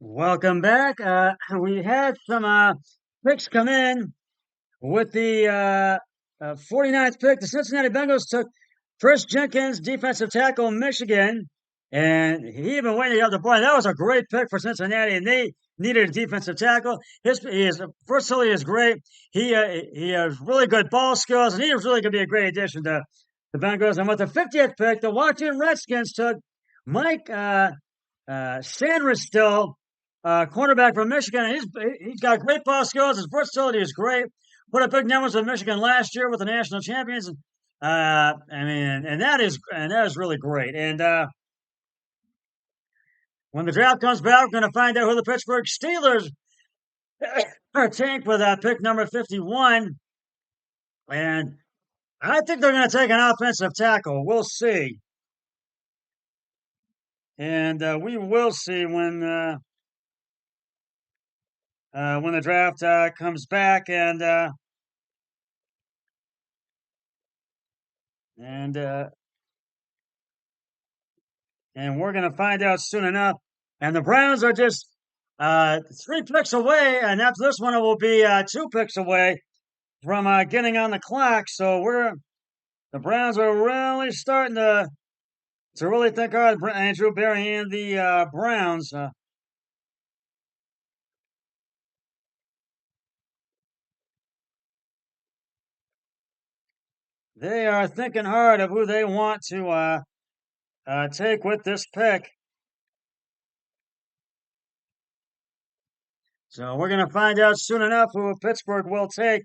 Welcome back. We had some picks come in with the 49th pick. The Cincinnati Bengals took Chris Jenkins, defensive tackle, Michigan, and he even waited up the boy. That was a great pick for Cincinnati, and they needed a defensive tackle. His versatility is great. He has really good ball skills, and he was really going to be a great addition to the Bengals. And with the 50th pick, the Washington Redskins took Mike Sanders still, cornerback from Michigan. He's got great ball skills. His versatility is great. Put up big numbers with Michigan last year with the national champions. And that is really great. And when the draft comes back, we're going to find out who the Pittsburgh Steelers are taking with pick number 51. And I think they're going to take an offensive tackle. We'll see. And we will see when the draft comes back, and we're going to find out soon enough. And the Browns are just 3 picks away, and after this one, it will be 2 picks away from getting on the clock. So the Browns are really starting to really think hard. Andrew Berry and the Browns. They are thinking hard of who they want to take with this pick. So we're going to find out soon enough who Pittsburgh will take.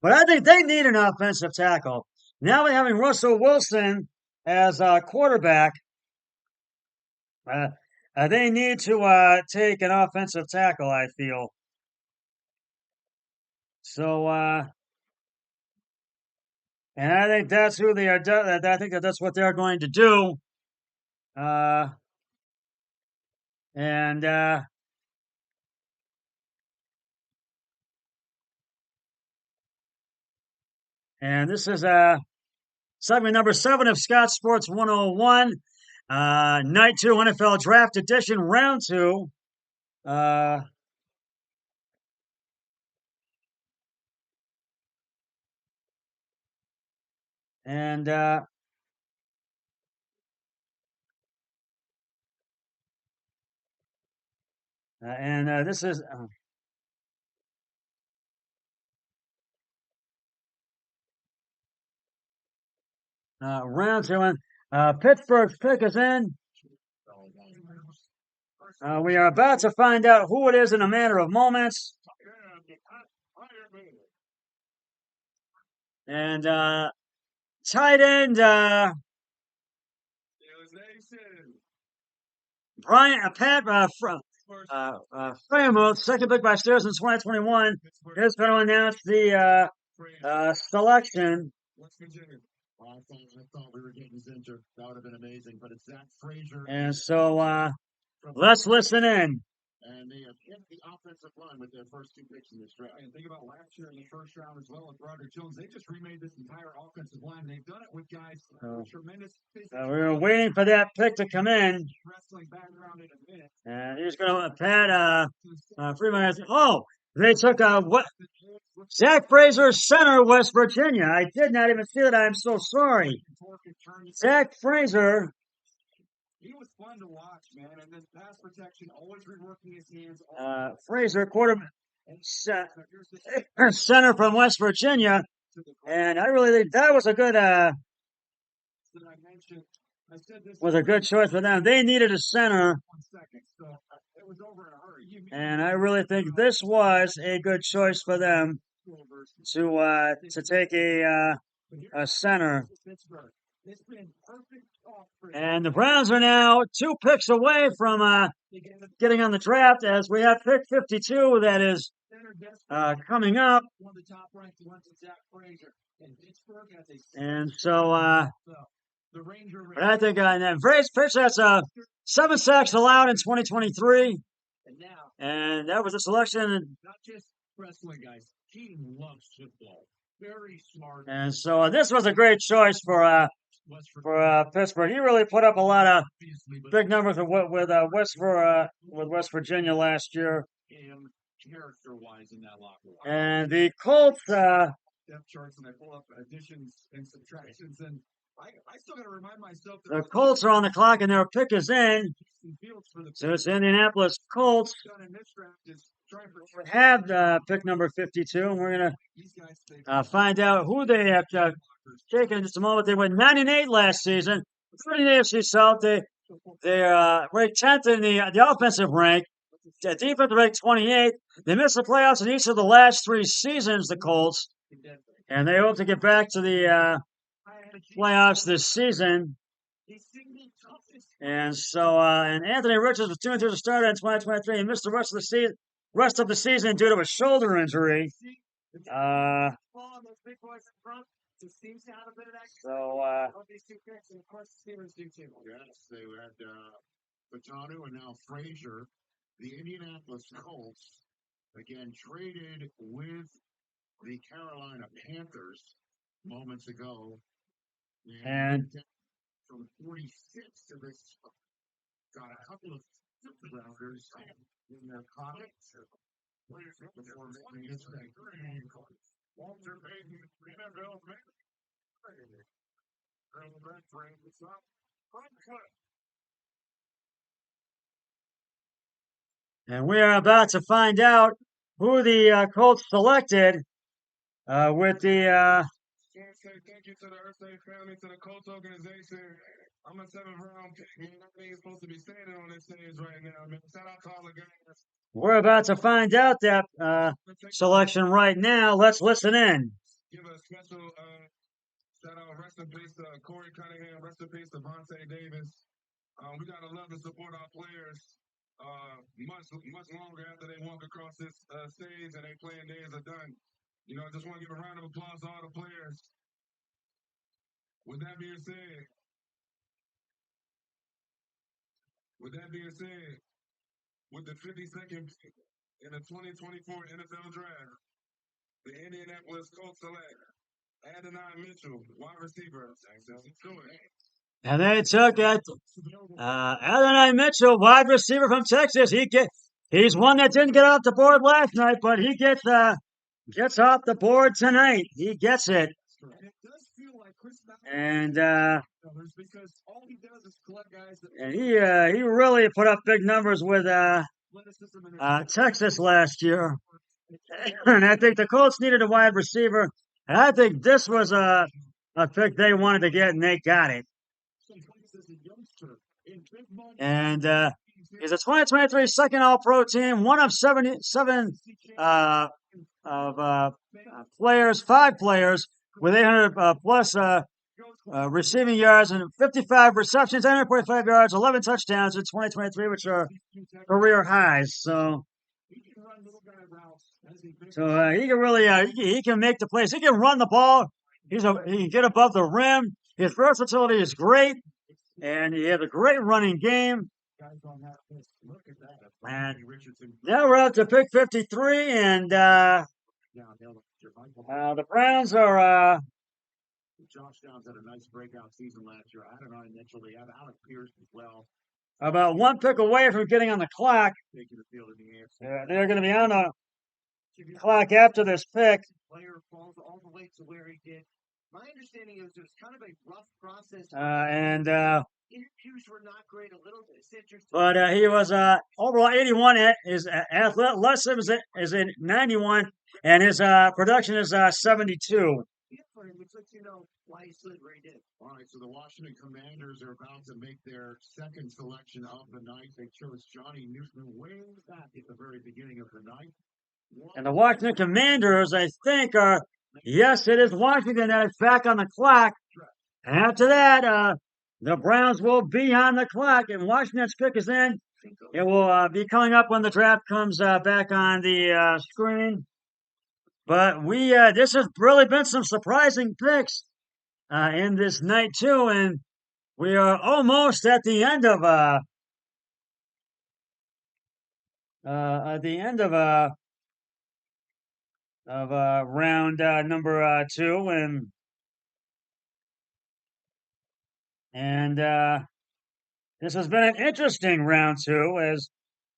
But I think they need an offensive tackle. Now we're having Russell Wilson as a quarterback. They need to take an offensive tackle, I feel. So, and I think that's who they are. I think that's what they're going to do. Uh, and this is segment number 7 of Scott Sports 101, Night 2 NFL Draft Edition, Round 2. And this is round 2. And Pittsburgh's pick is in. We are about to find out who it is in a matter of moments. And tight end Pat Freiermuth, second pick by Steelers in 2021, is going to announce the selection. I thought we were getting Zinter. That would have been amazing, but it's Zach Frazier. And so let's listen in. And they have hit the offensive line with their first 2 picks in this draft. And think about last year in the first round as well with Broderick Jones. They just remade this entire offensive line. They've done it with guys tremendous. We were waiting for that pick to come in. Wrestling background in a minute. And he's going to Pat Freeman. They took what? Zach Frazier, center, West Virginia. I did not even see that. I'm so sorry. Zach Frazier. He was fun to watch, man. And then pass protection, always reworking his hands. Frazier, quarterback, center from West Virginia. And I really think that was a good choice for them. They needed a center. And I really think this was a good choice for them to take a center. And the Browns are now 2 picks away from getting on the draft, as we have pick 52 that is coming up. And so but I think Frazier has 7 sacks allowed in 2023. And that was a selection. Not just wrestling, guys. He loves football. Very smart. And so this was a great choice for for Pittsburgh. He really put up a lot of big numbers with West Virginia last year. And the Colts, the Colts are on the clock, and their pick is in. So it's Indianapolis Colts. Have pick number 52, and we're gonna find out who they have taken in just a moment. They went 9-8 last season. In the AFC South, they're ranked 10th in the offensive rank. Defense ranked 28th. They missed the playoffs in each of the last 3 seasons, the Colts, and they hope to get back to the playoffs this season. And so, and Anthony Richards was 2-2 to start in 2023. He missed the rest of the season due to a shoulder injury. Yes, they had Fashanu and now Frazier. The Indianapolis Colts again traded with the Carolina Panthers moments ago, and from 46 to this, got a couple of rounders in their pockets before making his way. Walter Payton, NFL and we are about to find out who the Colts selected with the. Can't say thank you to the Earth Day family, to the Colts organization. I'm a 7th round pick. Nothing is supposed to be standing on this stage right now, man. Shout out to all the guys. We're about to find out that selection right now. Let's listen in. Give a special shout out, rest in peace to Corey Cunningham, rest in peace to Vontae Davis. We gotta love and support our players much longer after they walk across this stage and their playing days are done. You know, I just want to give a round of applause to all the players. With that being said, with the 52nd pick in the 2024 NFL Draft, the Indianapolis Colts select Adonai Mitchell, wide receiver. And they took it. Adonai Mitchell, wide receiver from Texas. He's one that didn't get off the board last night, but he gets off the board tonight. He gets it. And he really put up big numbers with Texas last year. And I think the Colts needed a wide receiver. And I think this was a pick they wanted to get, and they got it. And he's a 2023 second All-Pro team, one of 77 players, 5 players with 800 plus receiving yards and 55 receptions, 145 yards, 11 touchdowns in 2023, which are career highs. So he can really he can make the plays. He can run the ball. He can get above the rim. His versatility is great, and he has a great running game. And now we're up to pick 53, and the Browns are. Josh Downs had a nice breakout season last year. Adonai Mitchell, they have Alec Pierce as well. About 1 pick away from getting on the clock. They're going to be on the clock after this pick. Player falls all the way to where he did. My understanding is there's kind of a rough process. Interviews were not great. A little bit. But he was overall 81. His athleticism is in 91, and his production is 72. Which lets you know why he slid where he did. All right, so the Washington Commanders are about to make their second selection of the night. They chose Johnny Newton way back at the very beginning of the night. And the Washington Commanders, I think, yes, it is Washington that is back on the clock. And after that, the Browns will be on the clock, and Washington's pick is in. It will be coming up when the draft comes back on the screen. But this has really been some surprising picks in this night too, and we are almost at the end of round number 2, and And this has been an interesting round 2, as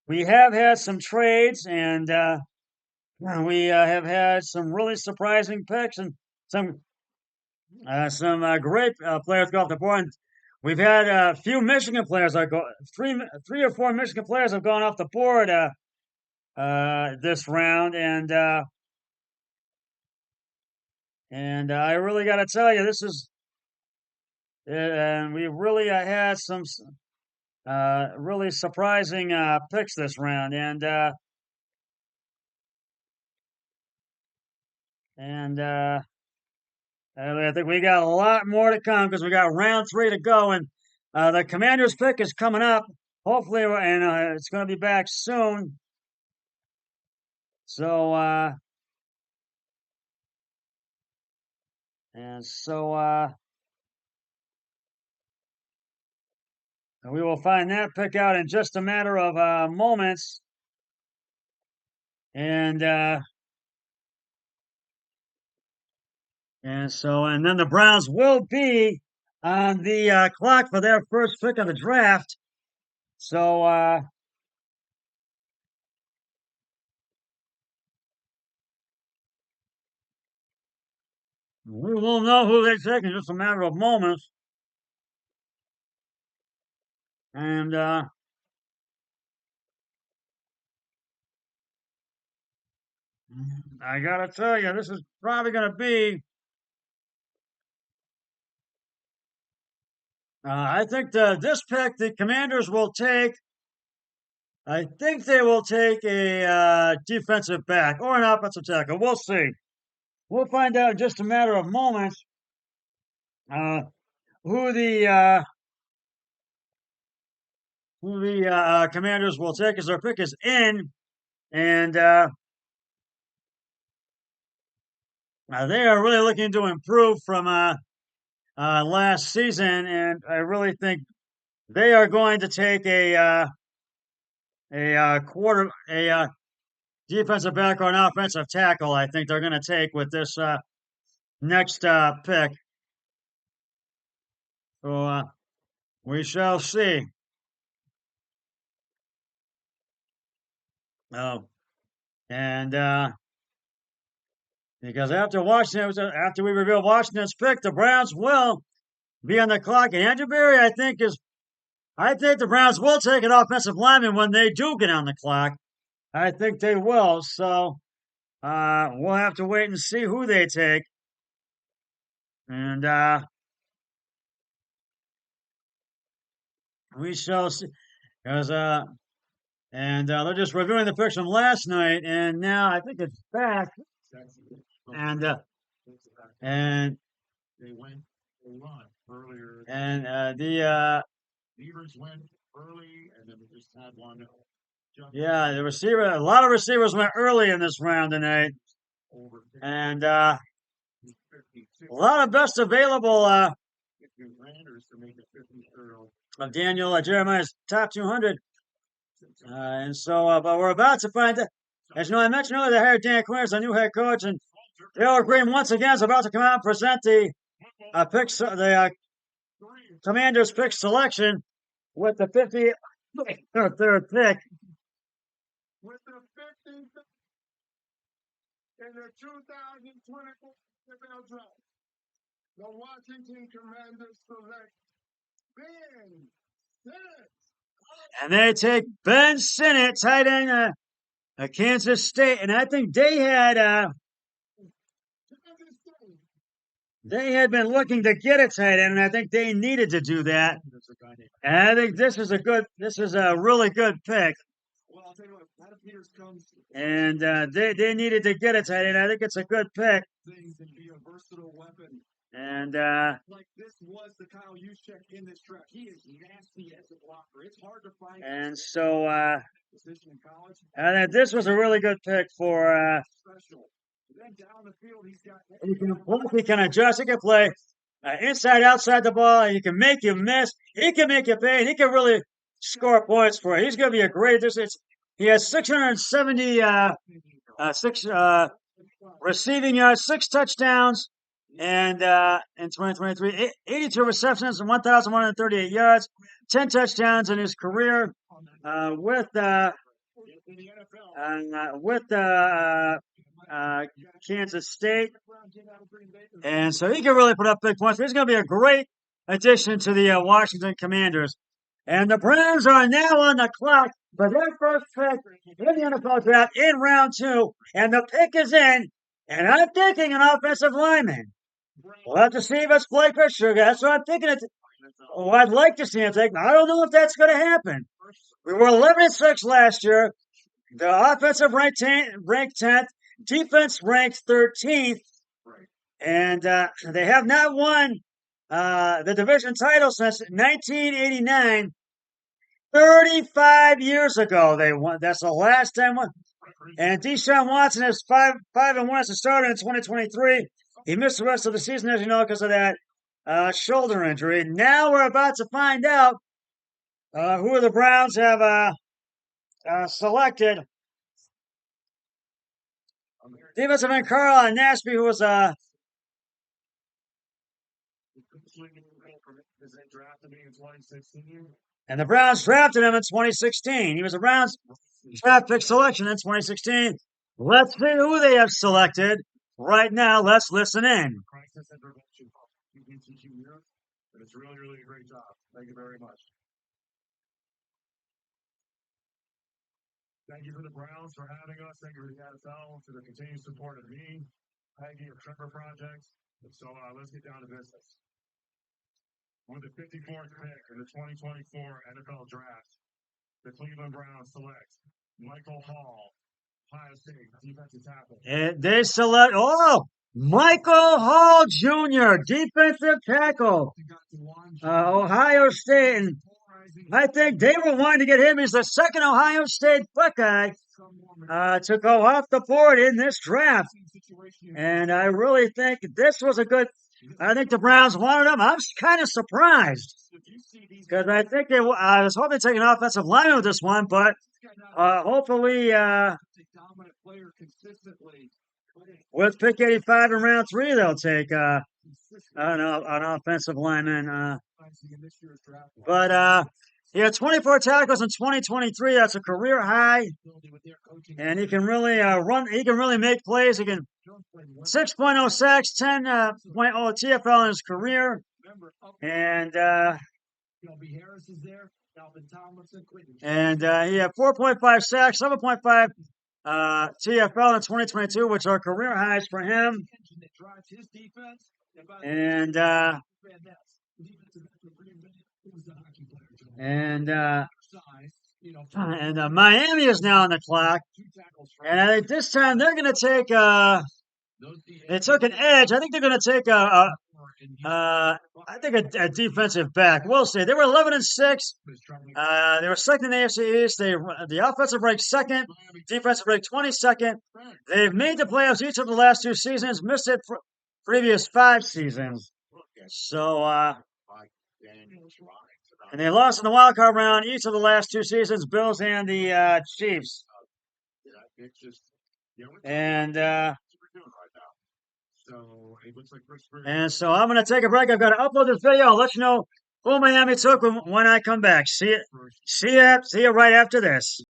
we have had some trades, and we have had some really surprising picks and some great players go off the board. And we've had a few Michigan players three or four Michigan players have gone off the board this round, and I really got to tell you, this is, and we really had some really surprising picks this round, and I think we got a lot more to come because we got round 3 to go, and the Commanders pick is coming up. Hopefully, and it's going to be back soon. So, we will find that pick out in just a matter of moments, and then the Browns will be on the clock for their first pick of the draft. So, we will know who they take in just a matter of moments. And I gotta tell you, this is probably gonna be. I think this pick, the Commanders will take. I think they will take a defensive back or an offensive tackle. We'll see. We'll find out in just a matter of moments who the Commanders will take, as their pick is in, and they are really looking to improve from last season, and I really think they are going to take a defensive back or an offensive tackle. I think they're going to take with this next pick. So we shall see. Oh, and because after we reveal Washington's pick, the Browns will be on the clock. And Andrew Berry, I think the Browns will take an offensive lineman when they do get on the clock. I think they will. So we'll have to wait and see who they take. And we shall see. Because they're just reviewing the picks from last night, and now I think it's back. And they went a lot earlier. And Beavers went early, and then we just had one. Yeah, a lot of receivers went early in this round tonight, and a lot of best available of Daniel Jeremiah's top 200. And so, but we're about to find out. As you know, I mentioned earlier, they hired Dan Quinn as a new head coach, and Taylor Green once again is about to come out and present the Commanders pick selection with the 53rd pick. With the 50th in the 2024 NFL Draft, the Washington Commanders select Ben Sinnott. And they take Ben Sinnott, tight end of Kansas State. And I think they had been looking to get a tight end, and I think they needed to do that. And I think this is a really good pick. Well, I'll tell you what, Adam Peters comes. And they needed to get a tight end. I think it's a good pick. Things and be a versatile weapon. And like this was the Kyle Juszczyk in this draft. He is nasty as a blocker. It's hard to find. And so position in college. I think this was a really good pick for. Special. Then down the field, he's got. He can adjust. He can play inside, outside the ball. He can make you miss. He can make you pay. He can really score points for you. He's going to be a great. He has 670 receiving yards, 6 touchdowns, And in 2023, 82 receptions and 1,138 yards, 10 touchdowns in his career with Kansas State. And so he can really put up big points. He's going to be a great addition to the Washington Commanders. And the Browns are now on the clock for their first pick in the NFL draft in round 2. And the pick is in. And I'm thinking an offensive lineman. We'll have to see if it's Blake or Sugar. That's what I'm thinking. I'd like to see him take. I don't know if that's going to happen. We were 11-6 last year. The offensive ranked 10th, defense ranked 13th, and they have not won the division title since 1989. 35 years ago they won. That's the last time. And Deshaun Watson is 5-1 as a starter in 2023. He missed the rest of the season, as you know, because of that shoulder injury. Now we're about to find out who the Browns have selected. Defensive end Carl Nashby, who was and the Browns drafted him in 2016. He was a Browns draft pick selection in 2016. Let's see who they have selected right now. Let's listen in. It's really, really a great job. Thank you very much. Thank you for the Browns for having us. Thank you for the NFL for the continued support of me, Peggy, of Trevor Project. So let's get down to business. With the 54th pick in the 2024 NFL Draft, the Cleveland Browns select Michael Hall, Ohio State defensive tackle. And they select Michael Hall Jr., defensive tackle, Ohio State. And I think they were wanting to get him. He's the second Ohio State Buckeye to go off the board in this draft. And I really think this was a good. I think the Browns wanted him. I'm kind of surprised because I think I was hoping to take an offensive lineman with this one, but hopefully with pick 85 in round 3, they'll take an offensive lineman. But he had 24 tackles in 2023. That's a career high, and he can really run. He can really make plays. He can 6.0 sacks, 10.0 TFL in his career, and he had 4.5 sacks, 7.5 TFL in 2022, which are career highs for him. And Miami is now on the clock, and I think this time they're going to take. They took an edge. I think they're going to take a defensive back. We'll see. They were 11-6. They were second in the AFC East. The offensive ranked second, defensive ranked 22nd. They've made the playoffs each of the last 2 seasons. Missed it for previous 5 seasons. So and they lost in the wild card round each of the last 2 seasons, Bills and the Chiefs. And so I'm going to take a break. I've got to upload this video. I'll let you know who Miami took when I come back. See you right after this.